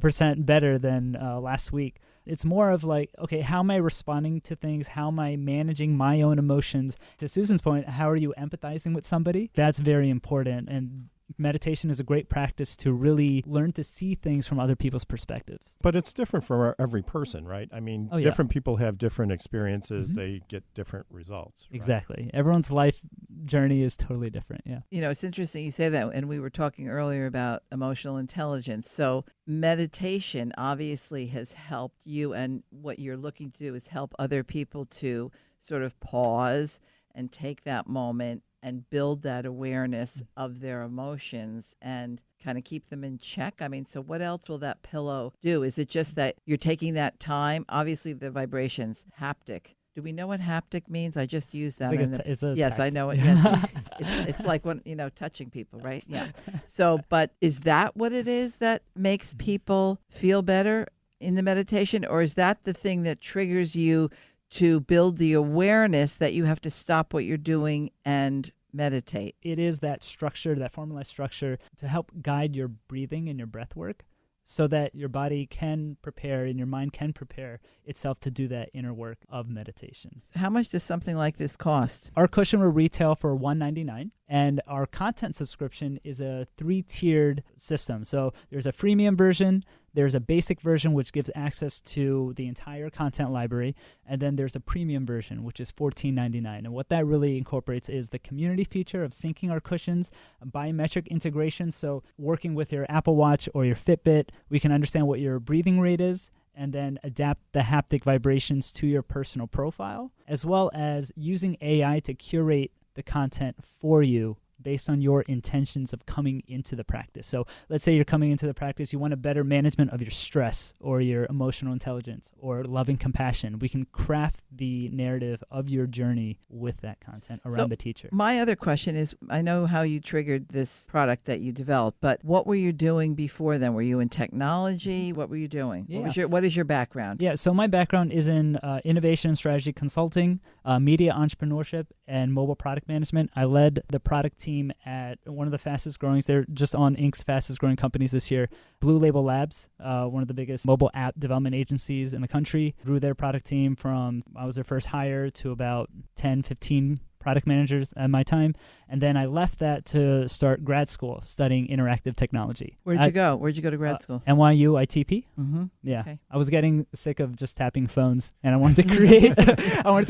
percent better than last week. It's more of like, okay, how am I responding to things? How am I managing my own emotions? To Susan's point, how are you empathizing with somebody? That's very important. And meditation is a great practice to really learn to see things from other people's perspectives. But it's different for every person, right? I mean, different people have different experiences. They get different results. Right? Exactly. Everyone's life journey is totally different. Yeah. You know, it's interesting you say that. And we were talking earlier about emotional intelligence. So meditation obviously has helped you. And what you're looking to do is help other people to sort of pause and take that moment and build that awareness of their emotions and kind of keep them in check? I mean, so what else will that pillow do? Is it just that you're taking that time? Obviously, the vibrations, haptic. Do we know what haptic means? I just used that. Yes, I know it. Yes, it's like when touching people, right? Yeah. So, but is that what it is that makes people feel better in the meditation, or is that the thing that triggers you to build the awareness that you have to stop what you're doing and meditate? It is that structure, that formalized structure, to help guide your breathing and your breath work, so that your body can prepare and your mind can prepare itself to do that inner work of meditation. How much does something like this cost? Our cushion will retail for $199, and our content subscription is a 3-tiered system. So there's a freemium version, there's a basic version which gives access to the entire content library, and then there's a premium version which is $14.99. And what that really incorporates is the community feature of syncing our cushions, biometric integration. So working with your Apple Watch or your Fitbit, we can understand what your breathing rate is and then adapt the haptic vibrations to your personal profile, as well as using AI to curate the content for you based on your intentions of coming into the practice. So let's say you're coming into the practice, you want a better management of your stress or your emotional intelligence or loving compassion. We can craft the narrative of your journey with that content around the teacher. My other question is, I know how you triggered this product that you developed, but what were you doing before then? Were you in technology? What were you doing? Yeah. What is your background? Yeah, so my background is in innovation and strategy consulting, media entrepreneurship, and mobile product management. I led the product team at one of the fastest growing, they're just on Inc.'s fastest growing companies this year, Blue Label Labs, one of the biggest mobile app development agencies in the country. Grew their product team from, I was their first hire, to about 10, 15 product managers at my time. And then I left that to start grad school studying interactive technology. Where'd you go? Where'd you go to grad school? NYU ITP. Mm-hmm. Yeah. Okay. I was getting sick of just tapping phones, and I wanted to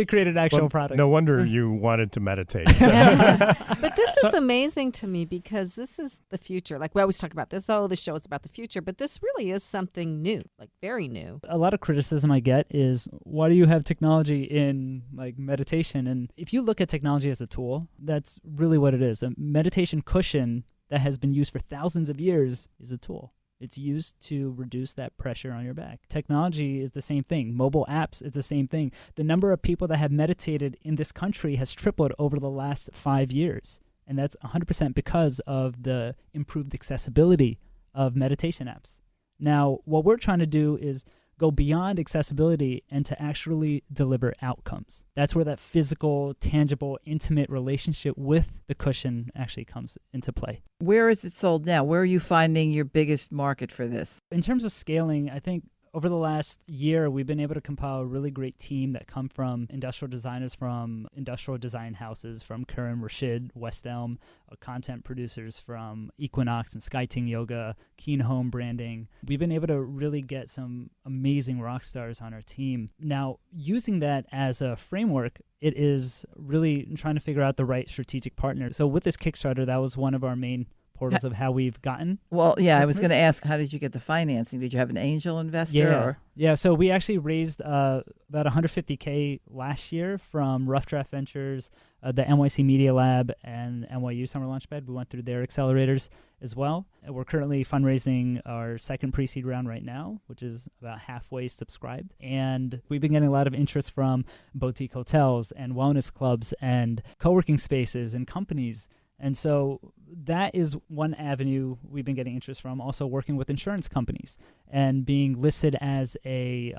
create an actual product. No wonder you wanted to meditate. But this is amazing to me because this is the future. Like we always talk about this, the show is about the future, but this really is something new, like very new. A lot of criticism I get is, why do you have technology in like meditation? And if you look at technology as a tool, that's really what it is. A meditation cushion that has been used for thousands of years is a tool. It's used to reduce that pressure on your back. Technology is the same thing. Mobile apps is the same thing. The number of people that have meditated in this country has tripled over the last 5 years. And that's 100% because of the improved accessibility of meditation apps. Now, what we're trying to do is go beyond accessibility and to actually deliver outcomes. That's where that physical, tangible, intimate relationship with the cushion actually comes into play. Where is it sold now? Where are you finding your biggest market for this? In terms of scaling, I think over the last year, we've been able to compile a really great team that come from industrial designers from industrial design houses, from Curran Rashid, West Elm, content producers from Equinox and SkyTing Yoga, Keen Home Branding. We've been able to really get some amazing rock stars on our team. Now, using that as a framework, it is really trying to figure out the right strategic partner. So with this Kickstarter, that was one of our main portals of how we've gotten. Well, yeah, I was going to ask, how did you get the financing? Did you have an angel investor? Yeah. So we actually raised about $150K last year from Rough Draft Ventures, the NYC Media Lab, and NYU Summer Launchpad. We went through their accelerators as well. We're currently fundraising our second pre-seed round right now, which is about halfway subscribed. And we've been getting a lot of interest from boutique hotels and wellness clubs and co-working spaces and companies. And so that is one avenue we've been getting interest from. Also working with insurance companies and being listed as a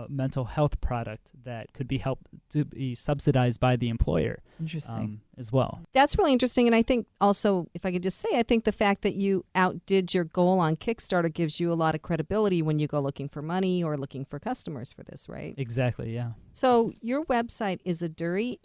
mental health product that could be helped to be subsidized by the employer. Interesting. As well. That's really interesting. And I think also, if I could just say, I think the fact that you outdid your goal on Kickstarter gives you a lot of credibility when you go looking for money or looking for customers for this, right? Exactly, yeah. So your website is Aduri.co.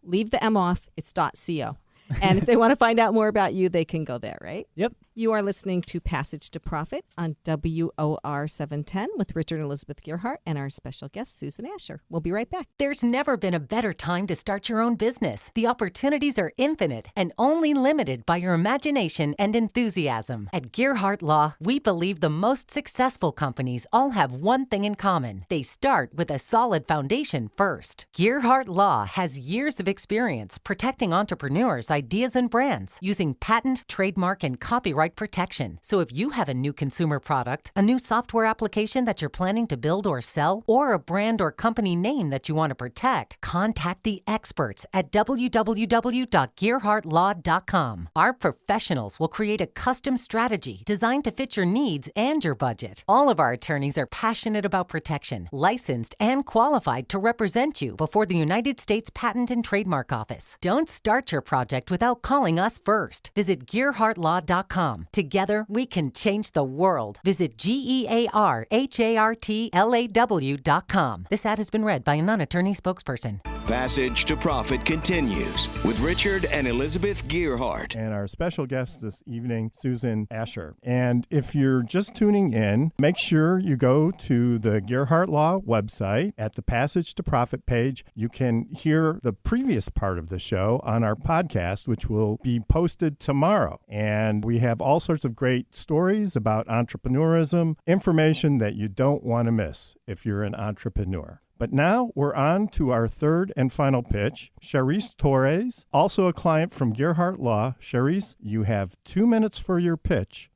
Leave the M off, it's .co. And if they want to find out more about you, they can go there, right? Yep. You are listening to Passage to Profit on WOR 710 with Richard and Elizabeth Gearhart and our special guest, Susan Ascher. We'll be right back. There's never been a better time to start your own business. The opportunities are infinite and only limited by your imagination and enthusiasm. At Gearhart Law, we believe the most successful companies all have one thing in common. They start with a solid foundation first. Gearhart Law has years of experience protecting entrepreneurs' ideas and brands using patent, trademark, and copyright protection. So if you have a new consumer product, a new software application that you're planning to build or sell, or a brand or company name that you want to protect, contact the experts at www.gearhartlaw.com. Our professionals will create a custom strategy designed to fit your needs and your budget. All of our attorneys are passionate about protection, licensed and qualified to represent you before the United States Patent and Trademark Office. Don't start your project without calling us first. Visit gearhartlaw.com. Together, we can change the world. Visit GEARHARTLAW.com. This ad has been read by a non-attorney spokesperson. Passage to Profit continues with Richard and Elizabeth Gearhart. And our special guest this evening, Susan Ascher. And if you're just tuning in, make sure you go to the Gearhart Law website. At the Passage to Profit page, you can hear the previous part of the show on our podcast, which will be posted tomorrow. And we have all sorts of great stories about entrepreneurism, information that you don't want to miss if you're an entrepreneur. But now we're on to our third and final pitch. Charisse Torres, also a client from Gearhart Law. Charisse, you have 2 minutes for your pitch.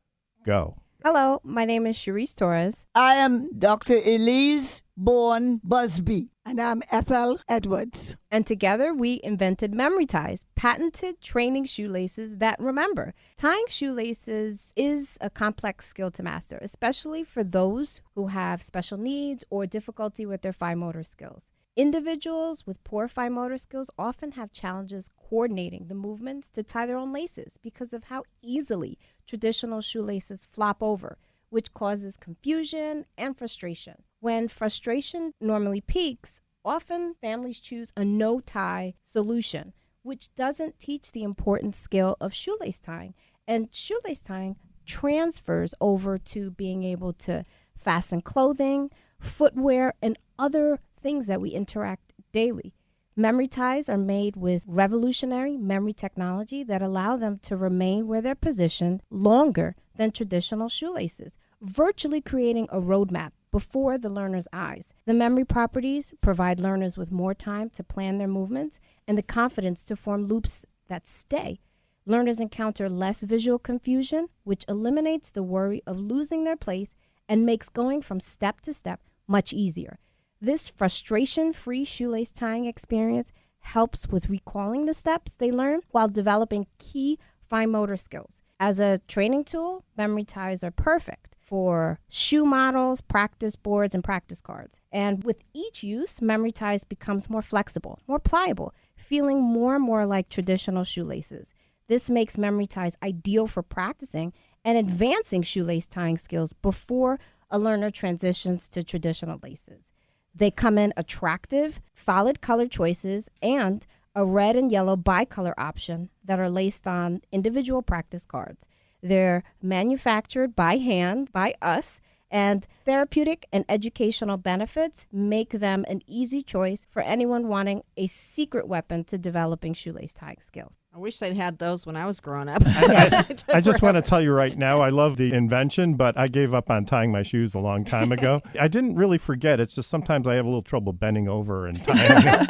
Go. Hello, my name is Charisse Torres. I am Dr. Elise Bourne Busby, and I'm Ethel Edwards. And together we invented Memory Ties, patented training shoelaces that remember. Tying shoelaces is a complex skill to master, especially for those who have special needs or difficulty with their fine motor skills. Individuals with poor fine motor skills often have challenges coordinating the movements to tie their own laces because of how easily traditional shoelaces flop over, which causes confusion and frustration. When frustration normally peaks, often families choose a no-tie solution, which doesn't teach the important skill of shoelace tying. And shoelace tying transfers over to being able to fasten clothing, footwear, and other things that we interact daily. Memory ties are made with revolutionary memory technology that allow them to remain where they're positioned longer than traditional shoelaces, virtually creating a roadmap before the learner's eyes. The memory properties provide learners with more time to plan their movements and the confidence to form loops that stay. Learners encounter less visual confusion, which eliminates the worry of losing their place and makes going from step to step much easier. This frustration-free shoelace tying experience helps with recalling the steps they learn while developing key fine motor skills. As a training tool, memory ties are perfect for shoe models, practice boards, and practice cards. And with each use, memory ties becomes more flexible, more pliable, feeling more and more like traditional shoelaces. This makes memory ties ideal for practicing and advancing shoelace tying skills before a learner transitions to traditional laces. They come in attractive, solid color choices and a red and yellow bicolor option that are laced on individual practice cards. They're manufactured by hand, by us, and therapeutic and educational benefits make them an easy choice for anyone wanting a secret weapon to developing shoelace tying skills. I wish I'd had those when I was growing up. I just want to tell you right now, I love the invention, but I gave up on tying my shoes a long time ago. I didn't really forget. It's just sometimes I have a little trouble bending over and tying.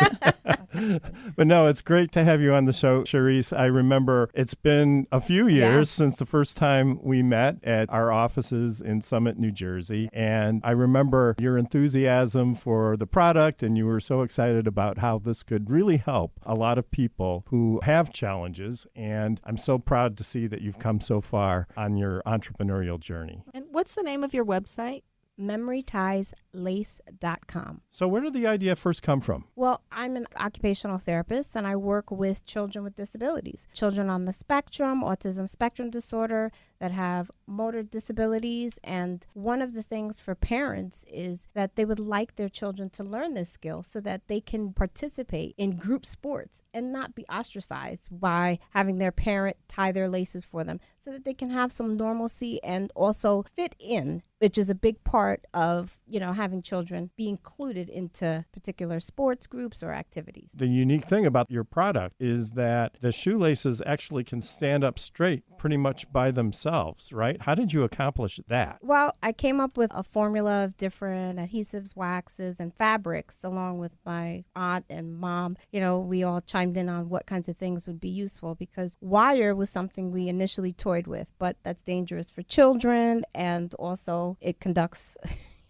But no, it's great to have you on the show, Charisse. I remember it's been a few years since the first time we met at our offices in Summit, New Jersey. And I remember your enthusiasm for the product, and you were so excited about how this could really help a lot of people who have challenges. And I'm so proud to see that you've come so far on your entrepreneurial journey. And what's the name of your website? memorytieslace.com. So where did the idea first come from? Well, I'm an occupational therapist and I work with children with disabilities, children on the spectrum, autism spectrum disorder, that have motor disabilities. And one of the things for parents is that they would like their children to learn this skill so that they can participate in group sports and not be ostracized by having their parent tie their laces for them, so that they can have some normalcy and also fit in, which is a big part of, having children be included into particular sports groups or activities. The unique thing about your product is that the shoelaces actually can stand up straight pretty much by themselves, right? How did you accomplish that? Well, I came up with a formula of different adhesives, waxes, and fabrics, along with my aunt and mom. We all chimed in on what kinds of things would be useful, because wire was something we initially toyed with, but that's dangerous for children, and also it conducts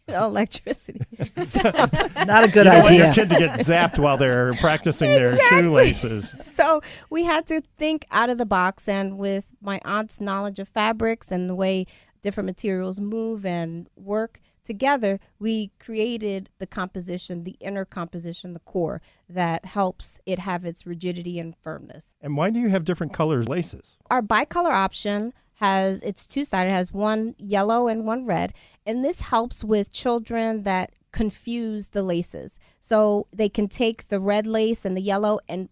electricity. Not a good You don't want idea. your kid to get zapped while they're practicing their shoelaces. So we had to think out of the box, and with my aunt's knowledge of fabrics and the way different materials move and work together, we created the composition, the inner composition, the core, that helps it have its rigidity and firmness. And why do you have different colors laces? Our bicolor option it's two-sided, has one yellow and one red, and this helps with children that confuse the laces. So they can take the red lace and the yellow and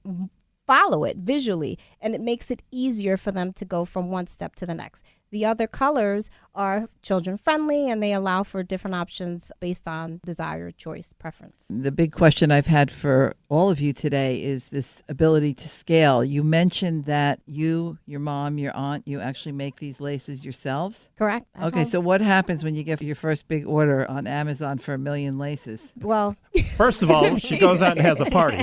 follow it visually, and it makes it easier for them to go from one step to the next. The other colors are children-friendly, and they allow for different options based on desire, choice, preference. The big question I've had for all of you today is this ability to scale. You mentioned that you, your mom, your aunt, you actually make these laces yourselves? Correct. Okay, so what happens when you get your first big order on Amazon for 1 million laces? Well, First of all, she goes out and has a party.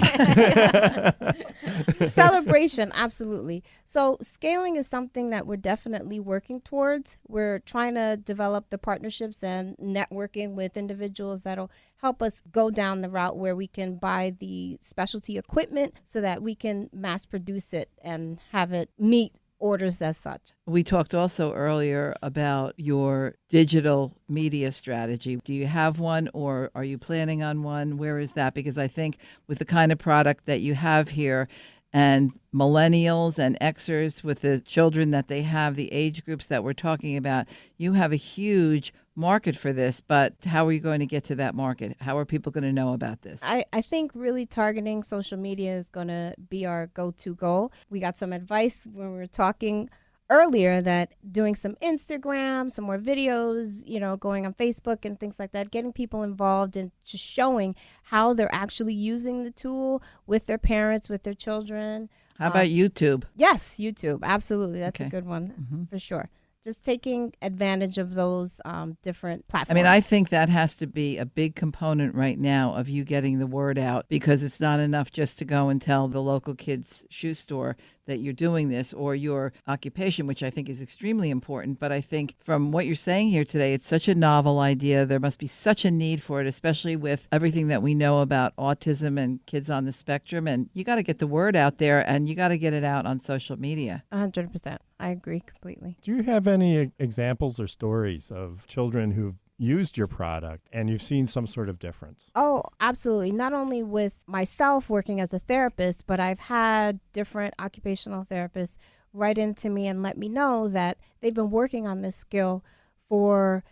celebration, absolutely. So scaling is something that we're definitely working towards. We're trying to develop the partnerships and networking with individuals that'll help us go down the route where we can buy the specialty equipment so that we can mass produce it and have it meet orders as such. We talked also earlier about your digital media strategy. Do you have one, or are you planning on one? Where is that? Because I think with the kind of product that you have here, and millennials and Xers with the children that they have, the age groups that we're talking about, you have a huge market for this, but how are you going to get to that market? How are people going to know about this? I think really targeting social media is going to be our go-to goal. We got some advice when we were talking earlier that doing some Instagram, some more videos, going on Facebook and things like that, getting people involved and just showing how they're actually using the tool with their parents, with their children. How about YouTube? Yes, YouTube. Absolutely. That's Okay. a good one for sure. Just taking advantage of those different platforms. I mean, I think that has to be a big component right now of you getting the word out, because it's not enough just to go and tell the local kids' shoe store that you're doing this, or your occupation, which I think is extremely important. But I think from what you're saying here today, it's such a novel idea. There must be such a need for it, especially with everything that we know about autism and kids on the spectrum. And you got to get the word out there, and you got to get it out on social media. 100%. I agree completely. Do you have any examples or stories of children who've used your product and you've seen some sort of difference? Oh, absolutely. Not only with myself working as a therapist, but I've had different occupational therapists write into me and let me know that they've been working on this skill for,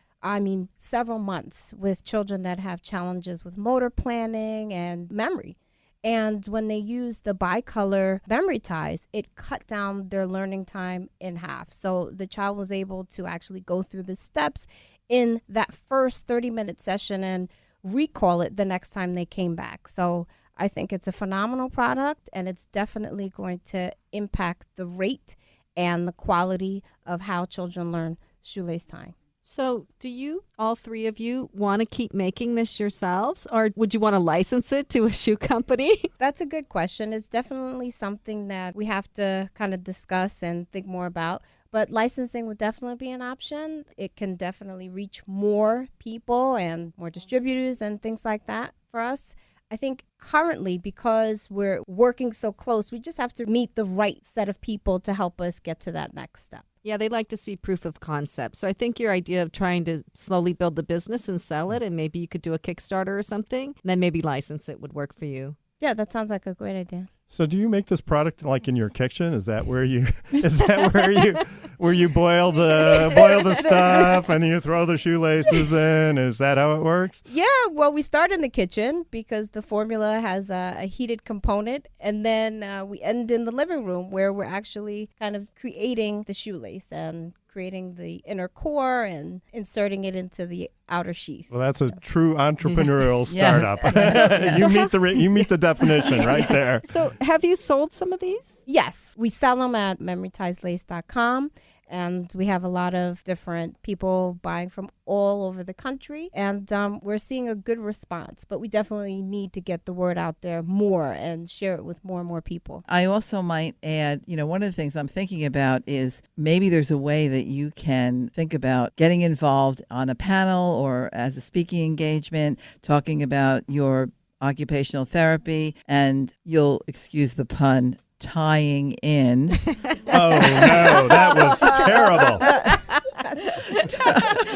several months with children that have challenges with motor planning and memory. And when they used the bicolor memory ties, it cut down their learning time in half. So the child was able to actually go through the steps in that first 30-minute session and recall it the next time they came back. So I think it's a phenomenal product, and it's definitely going to impact the rate and the quality of how children learn shoelace tying. So do you, all three of you, want to keep making this yourselves, or would you want to license it to a shoe company? That's a good question. It's definitely something that we have to kind of discuss and think more about. But licensing would definitely be an option. It can definitely reach more people and more distributors and things like that for us. I think currently, because we're working so close, we just have to meet the right set of people to help us get to that next step. Yeah, they like to see proof of concept. So I think your idea of trying to slowly build the business and sell it, and maybe you could do a Kickstarter or something, and then maybe license it would work for you. Yeah, that sounds like a great idea. So do you make this product like in your kitchen? Is that where you where you boil the stuff and you throw the shoelaces in? Is that how it works? Yeah, well, we start in the kitchen because the formula has a heated component, and then we end in the living room where we're actually kind of creating the shoelace and creating the inner core and inserting it into the outer sheath. Well, that's a true entrepreneurial startup. You meet the definition right there. So have you sold some of these? Yes, we sell them at memorytizeslace.com. And we have a lot of different people buying from all over the country. And we're seeing a good response. But we definitely need to get the word out there more and share it with more and more people. I also might add, one of the things I'm thinking about is maybe there's a way that you can think about getting involved on a panel or as a speaking engagement, talking about your occupational therapy, and you'll excuse the pun, tying in. Oh, no, that was terrible.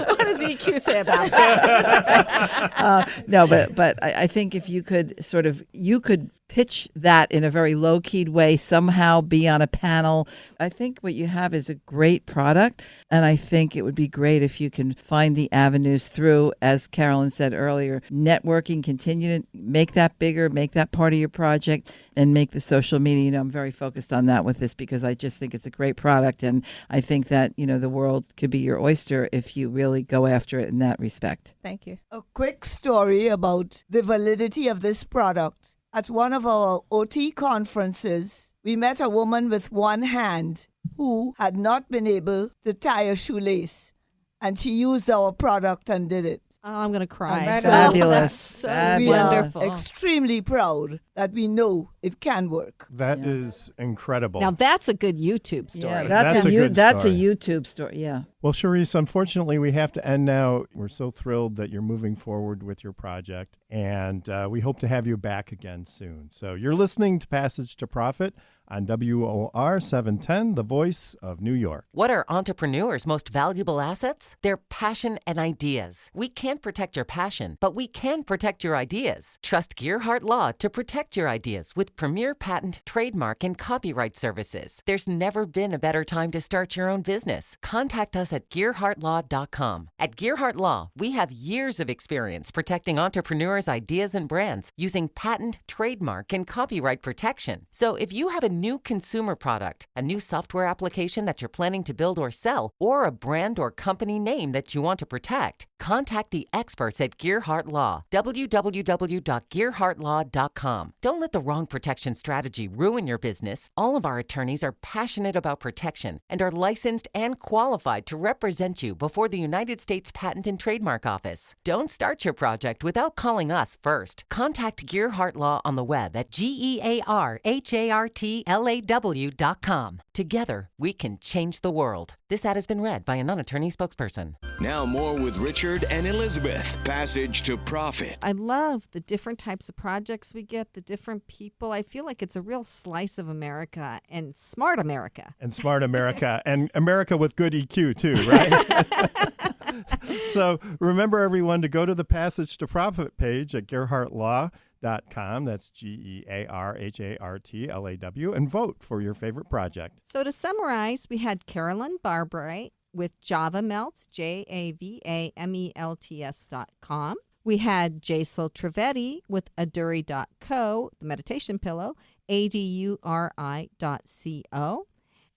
What does EQ say about that? No, but I think if you could you could pitch that in a very low-keyed way, somehow be on a panel. I think what you have is a great product, and I think it would be great if you can find the avenues through, as Carolyn said earlier, networking, continue to make that bigger, make that part of your project, and make the social media. I'm very focused on that with this because I just think it's a great product, and I think that, the world could be your oyster if you really go after it in that respect. Thank you. A quick story about the validity of this product. At one of our OT conferences, we met a woman with one hand who had not been able to tie a shoelace, and she used our product and did it. Oh, I'm going to cry. Fabulous. So Fabulous. We are wonderful. extremely proud that we know it can work. That is incredible. Now, that's a good YouTube story. Yeah, That's a good that's a story. YouTube story. Yeah. Well, Charisse, unfortunately, we have to end now. We're so thrilled that you're moving forward with your project, and we hope to have you back again soon. So you're listening to Passage to Profit on WOR 710, the voice of New York. What are entrepreneurs' most valuable assets? Their passion and ideas. We can't protect your passion, but we can protect your ideas. Trust Gearhart Law to protect your ideas with premier patent, trademark, and copyright services. There's never been a better time to start your own business. Contact us at GearhartLaw.com. At Gearhart Law, we have years of experience protecting entrepreneurs' ideas and brands using patent, trademark, and copyright protection. So if you have a new consumer product, a new software application that you're planning to build or sell, or a brand or company name that you want to protect, contact the experts at Gearhart Law. www.gearhartlaw.com. Don't let the wrong protection strategy ruin your business. All of our attorneys are passionate about protection and are licensed and qualified to represent you before the United States Patent and Trademark Office. Don't start your project without calling us first. Contact Gearhart Law on the web at GearhartLaw.com. Together, we can change the world. This ad has been read by a non-attorney spokesperson. Now more with Richard and Elizabeth. Passage to Profit. I love the different types of projects we get, the different people. I feel like it's a real slice of America and smart America. And smart America, and America with good EQ too, right? So remember, everyone, to go to the Passage to Profit page at GearhartLaw.com. That's GearhartLaw, and vote for your favorite project. So to summarize, we had Carolyn Barbright with JavaMelts, JAVAMELTS.com. We had Jaisal Trivedi with Aduri.co, the meditation pillow, ADURI.co.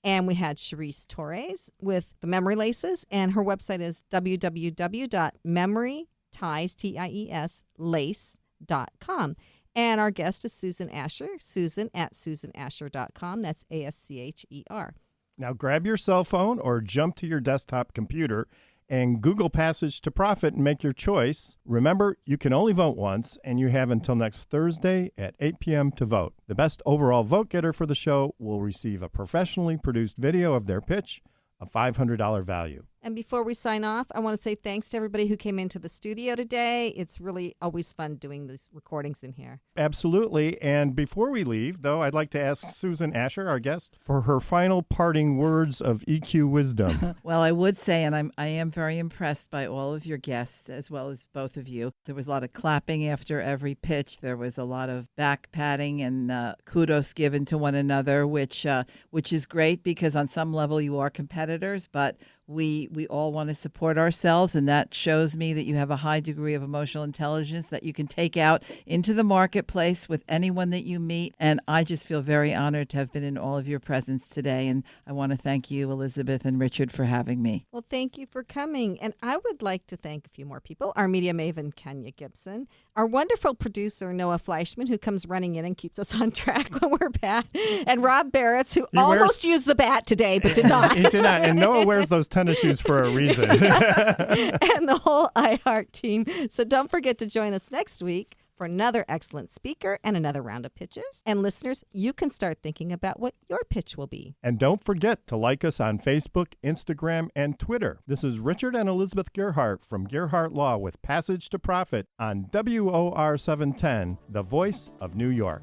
And we had Charisse Torres with the Memory Laces, and her website is www.memorytiesLace.com. And our guest is Susan Ascher, Susan at SusanAscher.com. That's ASCHER. Now grab your cell phone or jump to your desktop computer and Google Passage to Profit and make your choice. Remember, you can only vote once, and you have until next Thursday at 8 p.m. to vote. The best overall vote getter for the show will receive a professionally produced video of their pitch, a $500 value. And before we sign off, I want to say thanks to everybody who came into the studio today. It's really always fun doing these recordings in here. Absolutely. And before we leave, though, I'd like to ask Susan Ascher, our guest, for her final parting words of EQ wisdom. Well, I would say, and I am very impressed by all of your guests, as well as both of you. There was a lot of clapping after every pitch. There was a lot of back patting and kudos given to one another, which is great because on some level you are competitors, but we all want to support ourselves, and that shows me that you have a high degree of emotional intelligence that you can take out into the marketplace with anyone that you meet. And I just feel very honored to have been in all of your presence today. And I want to thank you, Elizabeth and Richard, for having me. Well, thank you for coming. And I would like to thank a few more people. Our media maven, Kenya Gibson. Our wonderful producer, Noah Fleischman, who comes running in and keeps us on track when we're bad. And Rob Barretts, who almost used the bat today, but did not. He did not. And Noah wears those tennis shoes for a reason. Yes. And the whole iHeart team. So don't forget to join us next week for another excellent speaker and another round of pitches. And listeners, you can start thinking about what your pitch will be. And don't forget to like us on Facebook, Instagram, and Twitter. This is Richard and Elizabeth Gearhart from Gearhart Law with Passage to Profit on WOR 710, the voice of New York.